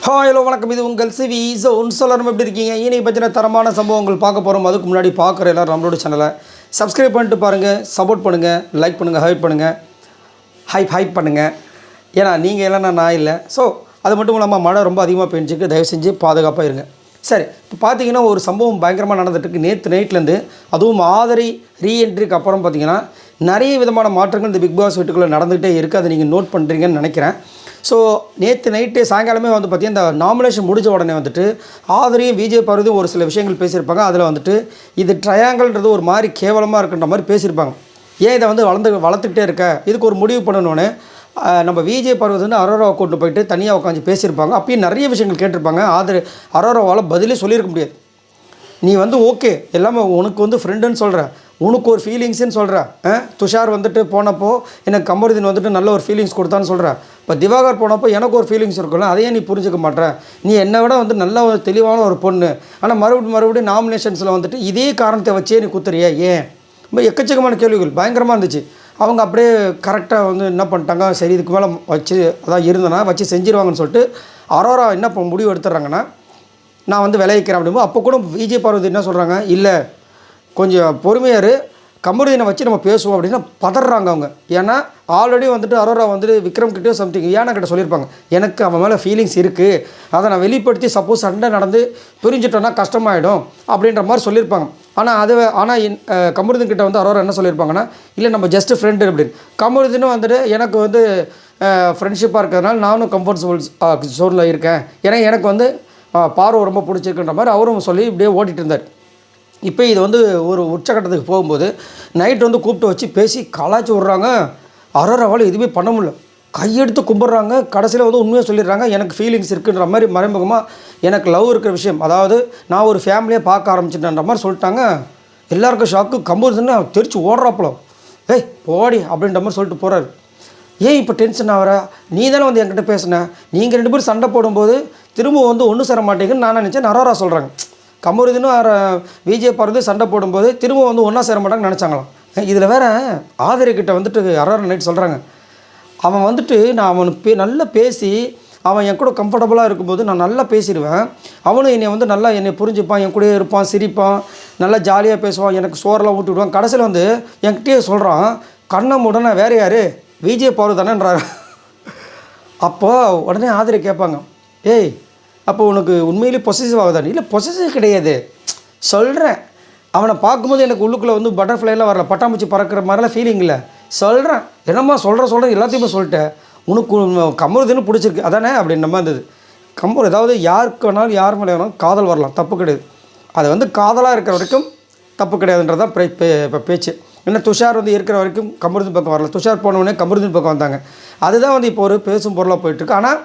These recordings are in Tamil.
ஹலோ வணக்கம். இது உங்கள் சிவி ஜோன். சொல்லணும் எப்படி இருக்கீங்க? இன்னைக்கு பற்றின தரமான சம்பவங்கள் பார்க்க போகிறோம். அதுக்கு முன்னாடி பார்க்குற எல்லோரும் நம்மளோட சேனலை சப்ஸ்கிரைப் பண்ணிட்டு பாருங்கள், சப்போர்ட் பண்ணுங்கள், லைக் பண்ணுங்கள், ஹைப் பண்ணுங்கள், ஹைப் பண்ணுங்கள். ஏன்னா நீங்கள் இல்லைன்னா நான் இல்லை. ஸோ அது மட்டும் இல்லாமல் மழை ரொம்ப அதிகமாக பெஞ்சிருக்கு. தயவு செஞ்சு பாதுகாப்பாக இருங்க. சரி, இப்போ பார்த்தீங்கன்னா ஒரு சம்பவம் பயங்கரமாக நடந்துட்டுருக்கு நேற்று நைட்லேருந்து. அதுவும் ஆதரி ரீஎன்ட்ரிக்கு அப்புறம் பார்த்தீங்கன்னா நிறைய விதமான மாற்றங்கள் இந்த பிக் பாஸ் வீட்டுக்குள்ளே நடந்துகிட்டே இருக்குது. அதை நீங்கள் நோட் பண்ணுறீங்கன்னு நினைக்கிறேன். ஸோ நேற்று நைட்டு சாயங்காலமே வந்து பார்த்திங்கன்னா இந்த நாமினேஷன் முடிஞ்ச உடனே வந்துட்டு ஆதரியும் விஜய் பார்வதியும் ஒரு சில விஷயங்கள் பேசியிருப்பாங்க. அதில் வந்துட்டு இது ட்ரையாங்கல்ன்றது ஒரு மாதிரி கேவலமாக இருக்குன்ற மாதிரி பேசியிருப்பாங்க. ஏன் இதை வந்து வளர்த்துக்கிட்டே இருக்க, இதுக்கு ஒரு முடிவு பண்ணணுன்னு நம்ம விஜய் பார்வதி வந்து அரோராவை கூட்டு போயிட்டு தனியாக உட்காந்து பேசியிருப்பாங்க. அப்பயும் நிறைய விஷயங்கள் கேட்டிருப்பாங்க. அரோராவால் பதிலே சொல்லியிருக்க முடியாது. நீ வந்து ஓகே எல்லாமே உனக்கு வந்து ஃப்ரெண்டுன்னு சொல்கிற, உனக்கு ஒரு ஃபீலிங்ஸ்ன்னு சொல்கிற. துஷார் வந்துட்டு போனப்போ எனக்கு கமருதீன் வந்துட்டு நல்ல ஒரு ஃபீலிங்ஸ் கொடுத்தான்னு சொல்கிற. இப்போ திவாகர் போனப்போ எனக்கு ஒரு ஃபீலிங்ஸ் இருக்குல்ல, அதையே நீ புரிஞ்சுக்க மாட்டேற. நீ என்னை விட வந்து நல்ல ஒரு தெளிவான ஒரு பொண்ணு. ஆனால் மறுபடியும் நாமினேஷன்ஸில் வந்துட்டு இதே காரணத்தை வச்சே நீ குத்துறியா? ஏன்? ரொம்ப எக்கச்சக்கமான கேள்விகள் பயங்கரமாக இருந்துச்சு. அவங்க அப்படியே கரெக்டாக வந்து என்ன பண்ணிட்டாங்க, சரி இதுக்கு மேலே வச்சு அதான் இருந்தேன்னா வச்சு செஞ்சிருவாங்கன்னு சொல்லிட்டு அரோரா என்ன முடிவு எடுத்துடுறாங்கன்னா, நான் வந்து விளைவிக்கிறேன் அப்படின்போது அப்போ கூட விஜய் பார்வதி என்ன சொல்கிறாங்க, இல்லை கொஞ்சம் பொறுமையாரு, கமருதீனை வச்சு நம்ம பேசுவோம் அப்படின்னா பதறாங்க அவங்க. ஏன்னா ஆல்ரெடி வந்துட்டு அரோரா வந்துட்டு விக்ரம் கிட்டே சம்திங் கிட்ட சொல்லியிருப்பாங்க, எனக்கு அவன் மேலே ஃபீலிங்ஸ் இருக்குது, அதை நான் வெளிப்படுத்தி சப்போஸ் சண்டை நடந்து பிரிஞ்சிட்டோன்னா கஷ்டமாயிடும் அப்படின்ற மாதிரி சொல்லியிருப்பாங்க. ஆனால் கமருதீன் கிட்ட வந்து அரோரா என்ன சொல்லியிருப்பாங்கன்னா, இல்லை நம்ம ஜஸ்ட் ஃப்ரெண்டு அப்படின்னு. கமருதீனும் வந்துட்டு எனக்கு வந்து ஃப்ரெண்ட்ஷிப்பாக இருக்கிறதுனால நானும் கம்ஃபர்ட் ஜோனில் இருக்கேன், ஏன்னா எனக்கு வந்து பார்வை ரொம்ப பிடிச்சிருக்குன்ற மாதிரி அவரும் சொல்லி இப்படியே ஓட்டிகிட்டு இருந்தார். இப்போ இது வந்து ஒரு உச்சகட்டத்துக்கு போகும்போது நைட் வந்து கூப்பிட்டு வச்சு பேசி கலாச்சி விட்றாங்க. அரோராவால் எதுவுமே பண்ண முடியல, கையெடுத்து கும்பிட்றாங்க. கடைசியில் வந்து உண்மையாக சொல்லிடுறாங்க, எனக்கு ஃபீலிங்ஸ் இருக்குன்ற மாதிரி மறைமுகமாக எனக்கு லவ் இருக்கிற விஷயம், அதாவது நான் ஒரு ஃபேமிலியாக பார்க்க ஆரம்பிச்சிட்டேன்ற மாதிரி சொல்லிட்டாங்க. எல்லாருக்கும் ஷாக்கு. கம்பூர்துன்னு தெரிச்சு ஓடுறாப்புல, ஏய் போடி அப்படின்ற மாதிரி சொல்லிட்டு போகிறாரு. ஏன் இப்போ டென்ஷன் ஆகிற? நீ தானே வந்து என்கிட்ட பேசினேன், நீங்கள் 2 பேரும் சண்டை போடும்போது திரும்ப வந்து ஒன்றும் சேர மாட்டேங்குன்னு நான் நினச்சேன். அரோரா சொல்கிறாங்க. கமருதீனும் விஜய் பார்வதி சண்டை போடும்போது திரும்ப வந்து ஒன்றா சேர மாட்டாங்கன்னு நினச்சாங்களாம். இதில் வேறு ஆதரிக்கிட்ட வந்துட்டு அரோரா நைட் சொல்கிறாங்க, அவன் வந்துட்டு நான் அவனுக்கு நல்லா பேசி அவன் என் கூட கம்ஃபர்டபுளாக இருக்கும்போது நான் நல்லா பேசிடுவேன், அவனும் என்னை வந்து நல்லா என்னை புரிஞ்சுப்பான், என் கூடயே இருப்பான், சிரிப்பான், நல்லா ஜாலியாக பேசுவான், எனக்கு சோறெல்லாம் ஊட்டி விடுவான். கடைசியில் வந்து என்கிட்டயே சொல்கிறான், கண்ணை மூடனா வேறு யார், விஜய் பார்வதி தானேன்றாங்க. அப்போ உடனே ஆதரி கேட்பாங்க, ஏய் அப்போ உனக்கு உண்மையிலே பொசசிவ் ஆகுதானே? இல்லை பொசசிவ் கிடையாது, சொல்கிறேன். அவனை பார்க்கும்போது எனக்கு உள்ளுக்குள்ளே வந்து பட்டர்ஃப்ளைலாம் வரல, பட்டாம்பூச்சி பறக்கிற மாதிரிலாம் ஃபீலிங் இல்லை, சொல்கிறேன். என்னம்மா சொல்கிறேன் எல்லாத்தையுமே சொல்லிட்டேன், உனக்கு கமருதீன்னு பிடிச்சிருக்கு அதானே அப்படின்ற மாதிரி இருந்தது. ஏதாவது யாருக்கு வேணாலும் யார் மேலே வேணாலும் காதல் வரலாம், தப்பு கிடையாது. அது வந்து காதலாக இருக்கிற வரைக்கும் தப்பு கிடையாதுன்றதான் இப்போ பேச்சு. ஏன்னா துஷார் வந்து இருக்கிற வரைக்கும் கமருதீன் பக்கம் வரல, துஷார் போனவுடனே கமருதீன் பக்கம் வந்தாங்க. அதுதான் வந்து இப்போ ஒரு பேசும் பொருளாக போயிட்டுருக்கு. ஆனால்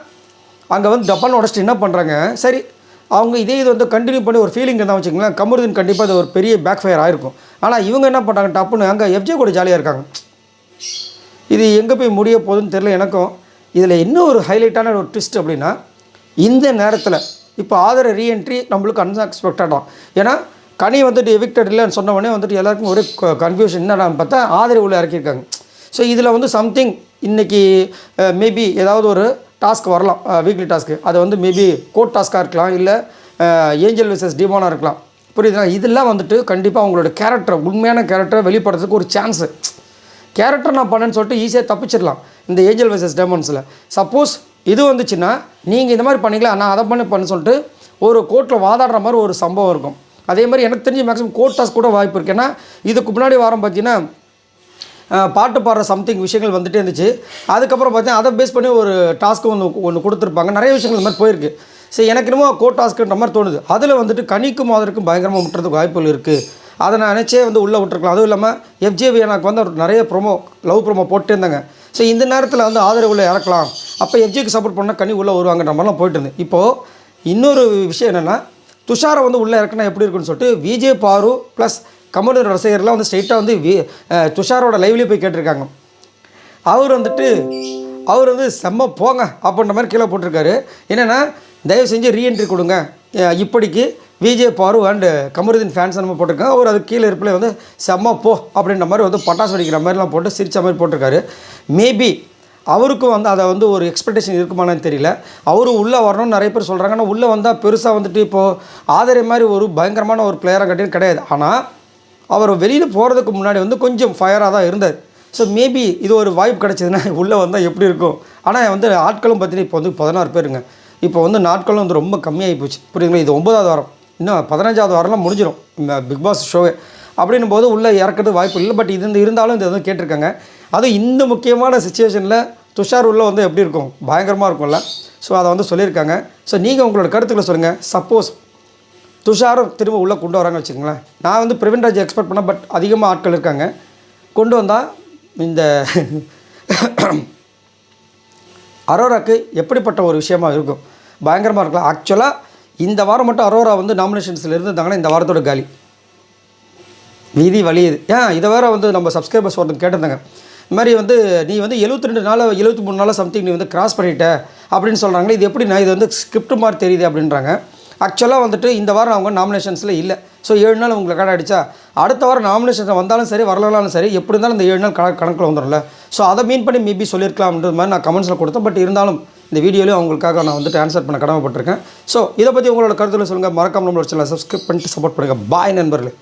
அங்கே வந்து டப்பான்னு உடச்சிட்டு என்ன பண்ணுறாங்க, சரி அவங்க இது வந்து கண்டினியூ பண்ணி ஒரு ஃபீலிங் இருந்தால் வச்சுக்கோங்களேன், கமருதீன் கண்டிப்பாக அது ஒரு பெரிய பேக் ஃபயர் ஆகிருக்கும். ஆனால் இவங்க என்ன பண்ணுறாங்க, டப்புன்னு அங்கே எஃப்ஜே கூட ஜாலியாக இருக்காங்க. இது எங்கே போய் முடிய போகுதுன்னு தெரியல எனக்கும். இதில் இன்னும் ஒரு ஹைலைட்டான ஒரு ட்விஸ்ட் அப்படின்னா, இந்த நேரத்தில் இப்போ ஆதர ரீஎன்ட்ரி நம்மளுக்கு அன்எக்ஸ்பெக்டட் தான். ஏன்னா கனி வந்துட்டு எவிக்டட் இல்லைன்னு சொன்ன உடனே வந்துட்டு எல்லாருக்கும் ஒரே கன்ஃபியூஷன், என்னடான்னு பார்த்தா ஆதரவு உள்ள இறக்கியிருக்காங்க. ஸோ இதில் வந்து சம்திங் இன்றைக்கி மேபி ஏதாவது ஒரு டாஸ்க் வரலாம், வீக்லி டாஸ்க்கு. அது வந்து மேபி கோட் டாஸ்க்காக இருக்கலாம், இல்லை ஏஞ்சல் விசஸ் டிமானாக இருக்கலாம், புரியுதுங்களா? இதெல்லாம் வந்துட்டு கண்டிப்பாக அவங்களோட கேரக்டரை, உண்மையான கேரக்டரை வெளிப்படுறதுக்கு ஒரு சான்ஸு. கேரக்டர் நான் பண்ணேன்னு சொல்லிட்டு ஈஸியாக தப்பிச்சிடலாம் இந்த ஏஞ்சல் விசஸ் டெமான்ஸில். சப்போஸ் இது வந்துச்சுன்னா நீங்கள் இந்த மாதிரி பண்ணிங்களா, நான் அதை பண்ண சொல்லிட்டு ஒரு கோர்ட்டில் வாதாடுற மாதிரி ஒரு சம்பவம் இருக்கும். அதே மாதிரி எனக்கு தெரிஞ்சு மேக்ஸிமம் கோர்ட் டாஸ்க் கூட வாய்ப்பு இருக்குது. ஏன்னா இதுக்கு முன்னாடி வாரம் பார்த்தீங்கன்னா பாட்டு பாடுற சம்திங் விஷயங்கள் வந்துகிட்டே இருந்துச்சு. அதுக்கப்புறம் பார்த்தீங்கன்னா அதை பேஸ் பண்ணி ஒரு டாஸ்க்கு ஒன்று கொடுத்துருப்பாங்க. நிறைய விஷயங்கள் இந்த மாதிரி போயிருக்கு. சரி, எனக்கு என்னமோ கோட் டாஸ்க்குன்ற மாதிரி தோணுது. அதில் வந்துட்டு கனிக்கும் அதற்கும் பயங்கரமாக முட்டுறதுக்கு வாய்ப்புகள் இருக்குது. அதை நான் நினச்சே வந்து உள்ளே விட்டுருக்கலாம். அதுவும் இல்லாமல் எஃப்ஜேவி எனக்கு வந்து நிறைய லவ் ப்ரோமோ போட்டு இருந்தாங்க. ஸோ இந்த நேரத்தில் வந்து ஆதரவு உள்ள இறக்கலாம், அப்போ எஃப்ஜேக்கு சப்போர்ட் பண்ணால் கனி உள்ளே வருவாங்கன்ற மாதிரிலாம் போயிட்டு இருந்தது. இப்போது இன்னொரு விஷயம் என்னென்னா, துஷாரை வந்து உள்ளே இறக்குனா எப்படி இருக்குன்னு சொல்லிட்டு விஜய் பாரு ப்ளஸ் கமலோட ரசிகர்லாம் வந்து ஸ்ட்ரெயிட்டாக வந்து துஷாரோட லைவ்லேயே போய் கேட்டிருக்காங்க. அவர் வந்து செம்ம போங்க அப்படின்ற மாதிரி கீழே போட்டிருக்காரு. என்னென்னா, தயவு செஞ்சு ரீஎன்ட்ரி கொடுங்க இப்படிக்கு விஜய் பாரு அண்டு கமருதீன் ஃபேன்ஸ் நம்ம போட்டிருக்காங்க. அவர் அது கீழே இருப்பில் வந்து செம்ம போ அப்படின்ற மாதிரி வந்து பட்டாசு வெடிக்கிற மாதிரிலாம் போட்டு சிரித்த மாதிரி போட்டிருக்காரு. மேபி அவருக்கும் வந்து அதை வந்து ஒரு எக்ஸ்பெக்டேஷன் இருக்குமானு தெரியல. அவரும் உள்ளே வரணும்னு நிறைய பேர் சொல்கிறாங்க. ஆனால் உள்ளே வந்தால் பெருசாக வந்துட்டு இப்போது ஆதரே மாதிரி ஒரு பயங்கரமான ஒரு பிளேயராக கட்டின்னு கிடையாது. ஆனால் அவர் வெளியில் போகிறதுக்கு முன்னாடி வந்து கொஞ்சம் ஃபயராக தான் இருந்தார். ஸோ மேபி இது ஒரு வாய்ப்பு கிடச்சிதுன்னா உள்ளே வந்தால் எப்படி இருக்கும். ஆனால் வந்து ஆட்களும் பார்த்தீங்கன்னா இப்போ வந்து 16 பேருங்க. இப்போ வந்து நாட்களும் வந்து ரொம்ப கம்மியாகி போச்சு, புரியுங்களா. இது 9வது வாரம், இன்னும் 15வது வாரம்லாம் முடிஞ்சிடும் இந்த பிக் பாஸ் ஷோவே. அப்படின்னும் போது உள்ளே இறக்கிறது வாய்ப்பு இல்லை. பட் இது இருந்தாலும் இது வந்து கேட்டிருக்காங்க. அதுவும் இந்த முக்கியமான சிச்சுவேஷனில் துஷார் உள்ளே வந்து எப்படி இருக்கும், பயங்கரமாக இருக்கும்ல. ஸோ அதை வந்து சொல்லியிருக்காங்க. ஸோ நீங்கள் உங்களோட கருத்துக்களை சொல்லுங்கள். சப்போஸ் துஷாரும் திரும்ப உள்ளே கொண்டு வராங்கன்னு வச்சுக்கோங்களேன். நான் வந்து பிரவீன் ராஜ் எக்ஸ்பெக்ட் பண்ணேன். பட் அதிகமாக ஆட்கள் இருக்காங்க. கொண்டு வந்தால் இந்த அரோராக்கு எப்படிப்பட்ட ஒரு விஷயமாக இருக்கும், பயங்கரமாக இருக்கலாம். ஆக்சுவலாக இந்த வாரம் மட்டும் அரோரா வந்து நாமினேஷன்ஸில் இருந்திருந்தாங்கன்னா இந்த வாரத்தோட காலி வீதி வலியுது. இதை வேறு வந்து நம்ம சப்ஸ்கிரைபர்ஸ் ஒருத்தர் கேட்டிருந்தாங்க. இது மாதிரி வந்து நீ வந்து 72 நாள் 73 நாள் சம்திங் நீ வந்து கிராஸ் பண்ணிட்ட அப்படின்னு சொல்கிறாங்களே, இது எப்படி நான் இது வந்து ஸ்கிரிப்ட் மாதிரி தெரியுது அப்படின்றாங்க. ஆக்சுவலாக வந்துட்டு இந்த வாரம் அவங்க நாமினேஷன்ஸில் இல்லை. ஸோ 7 நாள் உங்களுக்கு கடை அடித்தா அடுத்த வாரம் நாமினேஷன் வந்தாலும் சரி வரலனாலும் சரி எப்படி இருந்தாலும் இந்த 7 நாள் கணக்கில் வந்துடும்ல. ஸோ அதை மீன் பண்ணி மேபி சொல்லியிருக்கலாம்ன்ற மாதிரி நான் கமெண்ட்ஸில் கொடுத்தேன். பட் இருந்தாலும் இந்த வீடியோலையும் அவங்களுக்காக நான் வந்துட்டு ஆன்சர் பண்ண கடமைப்பட்டிருக்கேன். ஸோ இதை பற்றி உங்களோட கருத்தில் சொல்லுங்கள். மறக்காம நம்மளோட சேனலை சப்ஸ்கிரைப் பண்ணிட்டு சப்போர்ட் பண்ணுங்கள். பாய் நண்பர்களே.